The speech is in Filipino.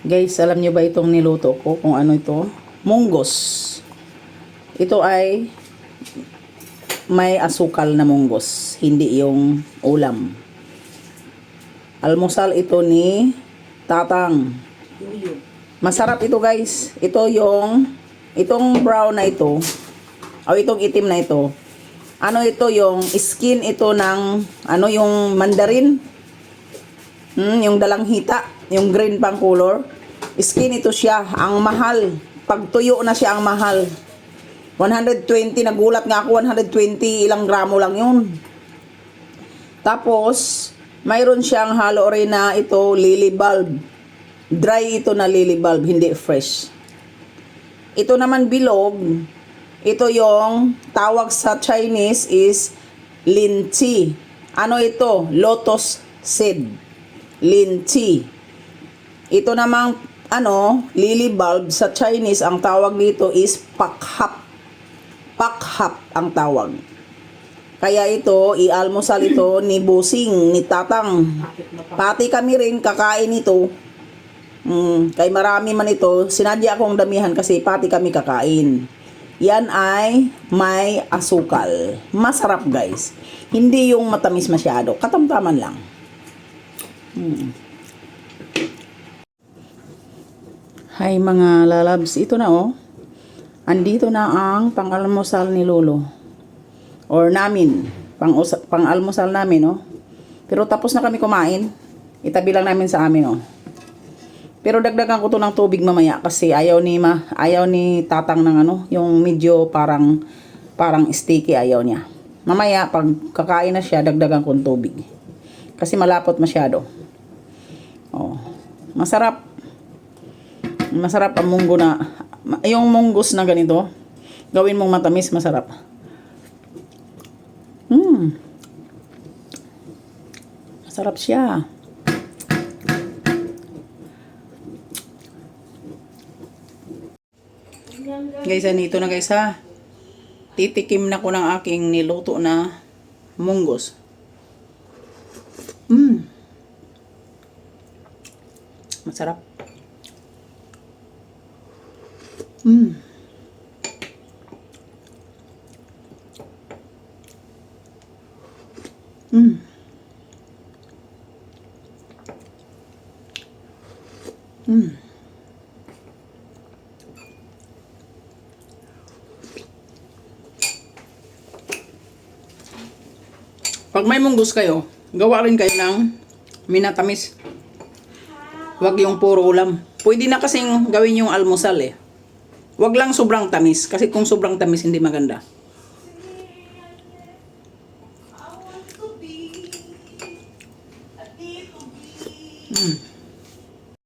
Guys, alam niyo ba itong niluto ko? Kung ano ito? Munggos. Ito ay may asukal na munggos. Hindi yung ulam. Almusal ito ni Tatang. Masarap ito guys. Ito itong brown na ito. O itong itim na ito. Ano ito yung skin ito ng yung mandarin. Yung dalanghita. Yung green pang color. Skin ito siya. Ang mahal. Pag tuyo na siya ang mahal. 120. Nagulat nga ako. 120 ilang gramo lang yun. Tapos, mayroon siyang halo rin na ito lily bulb. Dry ito na lily bulb. Hindi fresh. Ito naman bilog. Ito yung tawag sa Chinese is linchi. Ano ito? Lotus seed. Linchi. Ito namang lily bulb sa Chinese, ang tawag dito is pakhap. Pakhap ang tawag. Kaya ito, i-almusal ito ni Busing, ni Tatang. Pati kami rin kakain ito. Kay marami man ito, sinadya akong damihan kasi pati kami kakain. Yan ay may asukal. Masarap guys. Hindi yung matamis masyado. Katamtaman lang. Hi mga lalabs, ito na andito na ang pang-almusal ni Lolo. Or namin, pang-almusal namin Pero tapos na kami kumain. Itabi lang namin sa amin Pero dagdagan ko to ng tubig mamaya kasi ayaw ni Tatang ng yung medyo parang sticky, ayaw niya. Mamaya pag kakain na siya, dagdagan ko ng tubig. Kasi malapot masyado. Masarap. Masarap ang munggo yung munggos na ganito. Gawin mong matamis, masarap. Masarap siya. Guys, nito na guys Titikim na ko ng aking niluto na munggos. Masarap. Pag may munggos kayo, gawa rin kayo ng minatamis. Huwag yung puro ulam. Pwede na kasing gawin yung almusal Huwag lang sobrang tamis. Kasi kung sobrang tamis, hindi maganda.